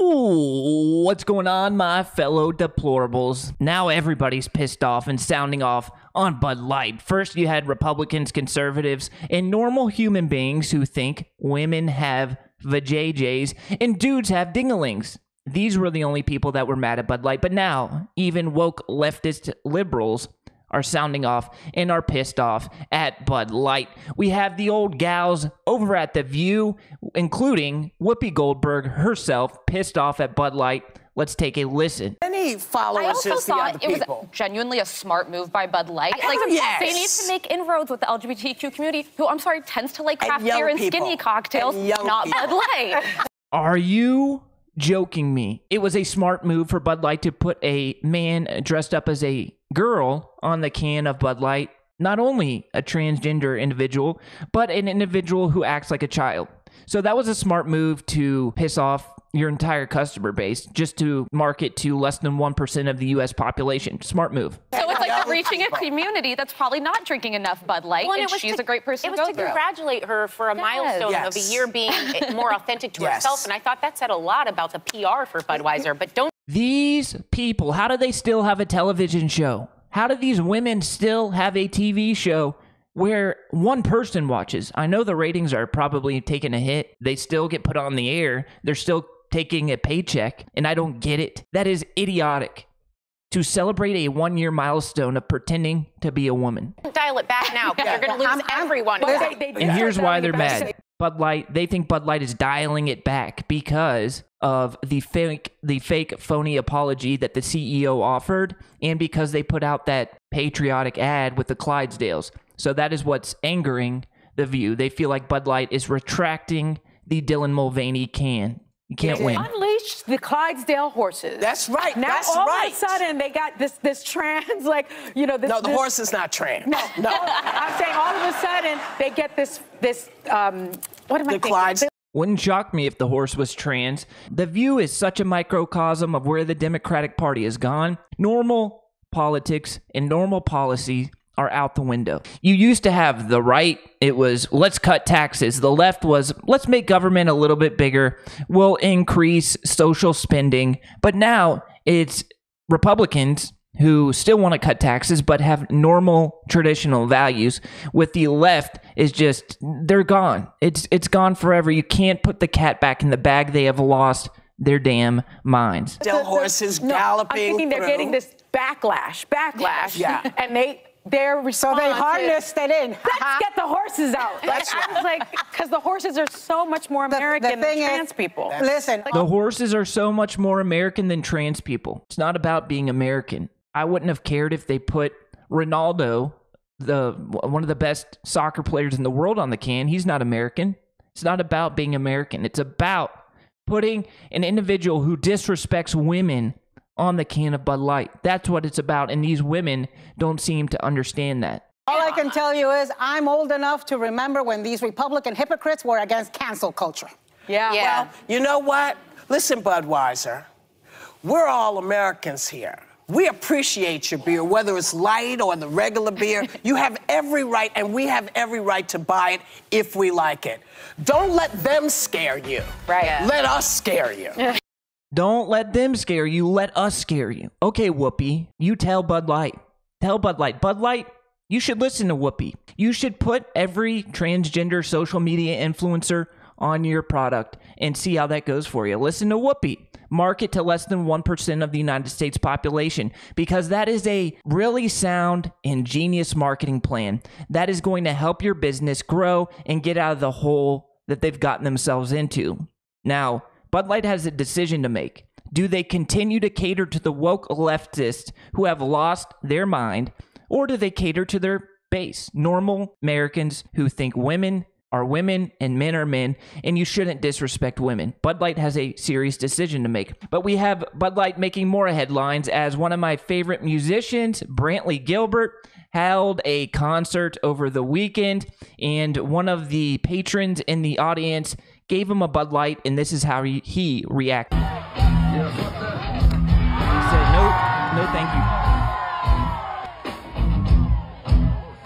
Ooh, what's going on, my fellow deplorables? Now everybody's pissed off and sounding off on Bud Light. First, you had Republicans, conservatives, and normal human beings who think women have vajayjays and dudes have dingalings. These were the only people that were mad at Bud Light, but now even woke leftist liberals are sounding off and are pissed off at Bud Light. We have the old gals over at The View, including Whoopi Goldberg herself, pissed off at Bud Light. Let's take a listen. Any followers I also as the other thought it people. was genuinely a smart move by Bud Light. Yes. They need to make inroads with the LGBTQ community, who, I'm sorry, tends to like craft beer and skinny cocktails, not Bud Light. Are you joking me? It was a smart move for Bud Light to put a man dressed up as a girl on the can of Bud Light. Not only a transgender individual, but an individual who acts like a child. So that was a smart move to piss off your entire customer base, just to market to less than 1% of the U.S. population. Smart move. So it's like they're reaching a community that's probably not drinking enough Bud Light, and she's a great person to go through. It was to congratulate her for a milestone of a year being more authentic to herself, and I thought that said a lot about the PR for Budweiser, but don't... These people, how do they still have a television show? How do these women still have a TV show where one person watches? I know the ratings are probably taking a hit. They still get put on the air. They're still taking a paycheck, and I don't get it. That is idiotic. To celebrate a one-year milestone of pretending to be a woman. Dial it back now, because you're going to lose everyone. And here's why they're mad. Bud Light, they think Bud Light is dialing it back because of the fake phony apology that the CEO offered, and because they put out that patriotic ad with the Clydesdales. So that is what's angering The View. They feel like Bud Light is retracting the Dylan Mulvaney can. You can't win. Unleash the Clydesdale horses. That's right. Now That's all right. of a sudden they got this trans, like, you know, this. No, the horse is not trans. No. I'm saying all of a sudden they get this what am I thinking? Clydes. Wouldn't shock me if the horse was trans. The View is such a microcosm of where the Democratic Party has gone. Normal politics and normal policy are out the window. You used to have the right, it was, let's cut taxes. The left was, let's make government a little bit bigger. We'll increase social spending. But now it's Republicans who still want to cut taxes but have normal traditional values. With the left, is just, they're gone. It's gone forever. You can't put the cat back in the bag. They have lost their damn minds. Del horses galloping. I'm thinking they're getting this backlash. Yeah. And their response. So they harnessed it in. Let's get the horses out. That's right. I was like, because the horses are so much more American than trans people. Listen, The horses are so much more American than trans people. It's not about being American. I wouldn't have cared if they put Ronaldo, one of the best soccer players in the world, on the can. He's not American. It's not about being American. It's about putting an individual who disrespects women on the can of Bud Light. That's what it's about, and these women don't seem to understand that. all I can tell you is I'm old enough to remember when these Republican hypocrites were against cancel culture. Yeah. Well, you know what? Listen, Budweiser, we're all Americans here. We appreciate your beer, whether it's light or the regular beer. You have every right, and we have every right to buy it if we like it. Don't let them scare you. Right. Yeah. Let us scare you. Don't let them scare you. Let us scare you. Okay, Whoopi, you tell Bud Light. Tell Bud Light. Bud Light, you should listen to Whoopi. You should put every transgender social media influencer on your product and see how that goes for you. Listen to Whoopi. Market to less than 1% of the United States population, because that is a really sound, ingenious marketing plan that is going to help your business grow and get out of the hole that they've gotten themselves into. Now, Bud Light has a decision to make. Do they continue to cater to the woke leftists who have lost their mind, or do they cater to their base, normal Americans who think women are women and men are men, and you shouldn't disrespect women? Bud Light has a serious decision to make. But we have Bud Light making more headlines as one of my favorite musicians, Brantley Gilbert, held a concert over the weekend, and one of the patrons in the audience gave him a Bud Light, and this is how he reacted. He said, no, thank you.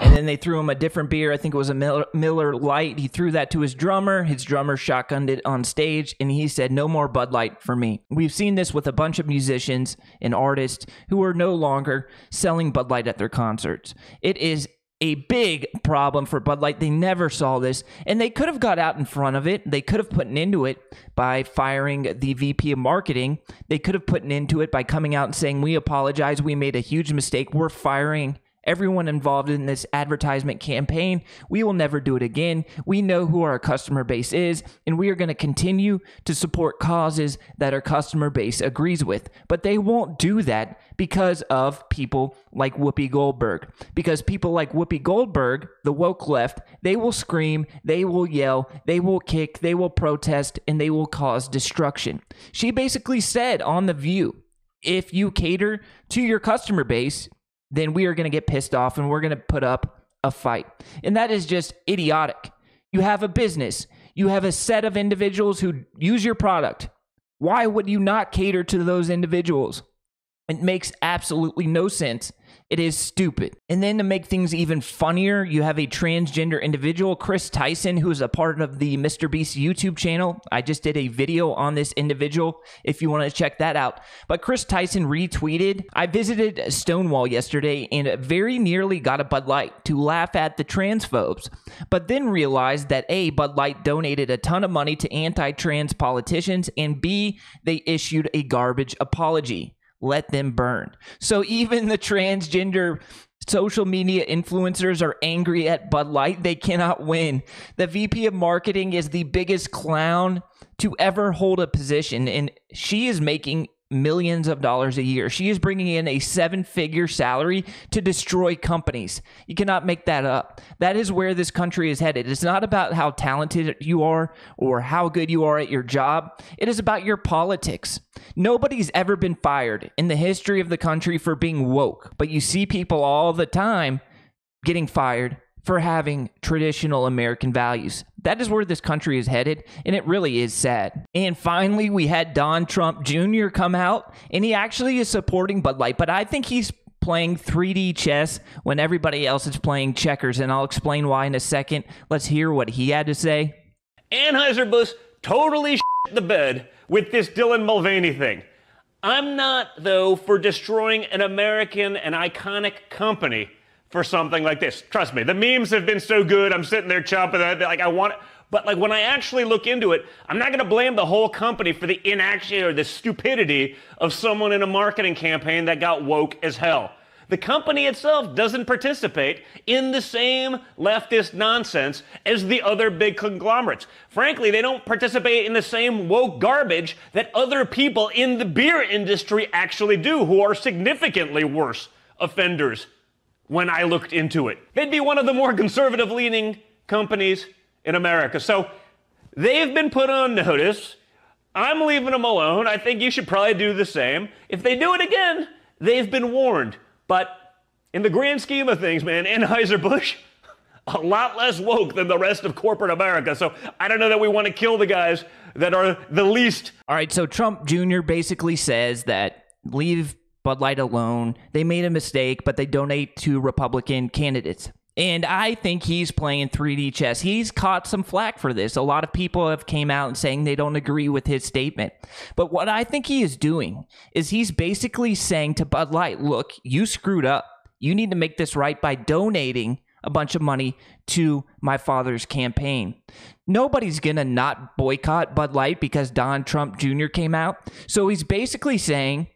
And then they threw him a different beer. I think it was a Miller Lite. He threw that to his drummer. His drummer shotgunned it on stage, and he said, "No more Bud Light for me." We've seen this with a bunch of musicians and artists who are no longer selling Bud Light at their concerts. It is a big problem for Bud Light. They never saw this, and they could have got out in front of it. They could have put an end to it by firing the VP of marketing. They could have put an end to it by coming out and saying, "We apologize. We made a huge mistake. We're firing everyone involved in this advertisement campaign. We will never do it again. We know who our customer base is, and we are going to continue to support causes that our customer base agrees with." But they won't do that because of people like Whoopi Goldberg. Because people like Whoopi Goldberg, the woke left, they will scream, they will yell, they will kick, they will protest, and they will cause destruction. She basically said on The View, if you cater to your customer base, then we are going to get pissed off and we're going to put up a fight. And that is just idiotic. You have a business. You have a set of individuals who use your product. Why would you not cater to those individuals? It makes absolutely no sense. It is stupid. And then to make things even funnier, you have a transgender individual, Chris Tyson, who is a part of the Mr. Beast YouTube channel. I just did a video on this individual if you want to check that out. But Chris Tyson retweeted, "I visited Stonewall yesterday and very nearly got a Bud Light to laugh at the transphobes, but then realized that A, Bud Light donated a ton of money to anti-trans politicians, and B, they issued a garbage apology. Let them burn." So even the transgender social media influencers are angry at Bud Light. They cannot win. The VP of marketing is the biggest clown to ever hold a position, and she is making millions of dollars a year. She is bringing in a 7-figure salary to destroy companies. You cannot make that up. That is where this country is headed. It's not about how talented you are or how good you are at your job. It is about your politics. Nobody's ever been fired in the history of the country for being woke, but you see people all the time getting fired for having traditional American values. That is where this country is headed, and it really is sad. And finally, we had Donald Trump Jr. come out, and he actually is supporting Bud Light, but I think he's playing 3D chess when everybody else is playing checkers, and I'll explain why in a second. Let's hear what he had to say. Anheuser-Busch totally shit the bed with this Dylan Mulvaney thing. I'm not, though, for destroying an American and iconic company for something like this. Trust me, the memes have been so good. I'm sitting there chomping at it, like I want it. But like when I actually look into it, I'm not going to blame the whole company for the inaction or the stupidity of someone in a marketing campaign that got woke as hell. The company itself doesn't participate in the same leftist nonsense as the other big conglomerates. Frankly, they don't participate in the same woke garbage that other people in the beer industry actually do, who are significantly worse offenders. When I looked into it, they'd be one of the more conservative-leaning companies in America. So they've been put on notice. I'm leaving them alone. I think you should probably do the same. If they do it again, they've been warned. But in the grand scheme of things, man, Anheuser-Busch, a lot less woke than the rest of corporate America. So I don't know that we want to kill the guys that are the least. All right, so Trump Jr. basically says that leave Bud Light alone. They made a mistake, but they donate to Republican candidates. And I think he's playing 3D chess. He's caught some flack for this. A lot of people have came out and saying they don't agree with his statement. But what I think he is doing is he's basically saying to Bud Light, look, you screwed up. You need to make this right by donating a bunch of money to my father's campaign. Nobody's going to not boycott Bud Light because Donald Trump Jr. came out. So he's basically saying,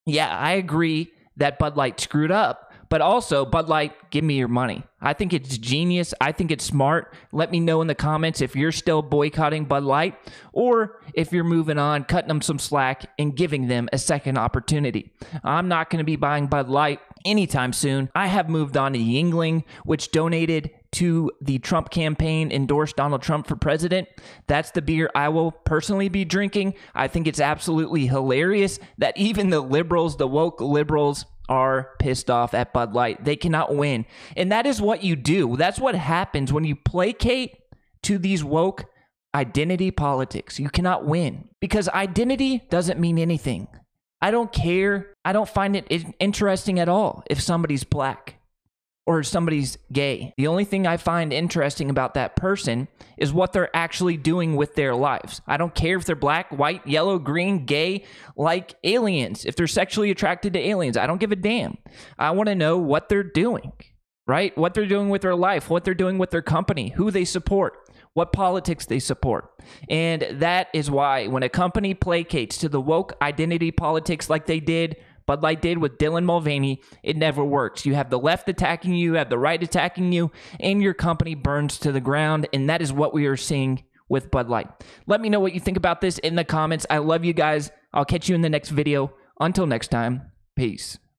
yeah, I agree that Bud Light screwed up, but also, Bud Light, give me your money. I think it's genius. I think it's smart. Let me know in the comments if you're still boycotting Bud Light or if you're moving on, cutting them some slack, and giving them a second opportunity. I'm not going to be buying Bud Light anytime soon. I have moved on to Yingling, which donated to the Trump campaign, endorsed Donald Trump for president. That's the beer I will personally be drinking. I think it's absolutely hilarious that even the liberals, the woke liberals, are pissed off at Bud Light. They cannot win. And that is what you do. That's what happens when you placate to these woke identity politics. You cannot win because identity doesn't mean anything. I don't care. I don't find it interesting at all if somebody's black. or somebody's gay. The only thing I find interesting about that person is what they're actually doing with their lives. I don't care if they're black, white, yellow, green, gay, like aliens. If they're sexually attracted to aliens, I don't give a damn. I want to know what they're doing, right? What they're doing with their life, what they're doing with their company, who they support, what politics they support. And that is why when a company placates to the woke identity politics like they did, Budlight did with Dylan Mulvaney, it never works. You have the left attacking you, you have the right attacking you, and your company burns to the ground. And that is what we are seeing with Budlight. Let me know what you think about this in the comments. I love you guys. I'll catch you in the next video. Until next time, peace.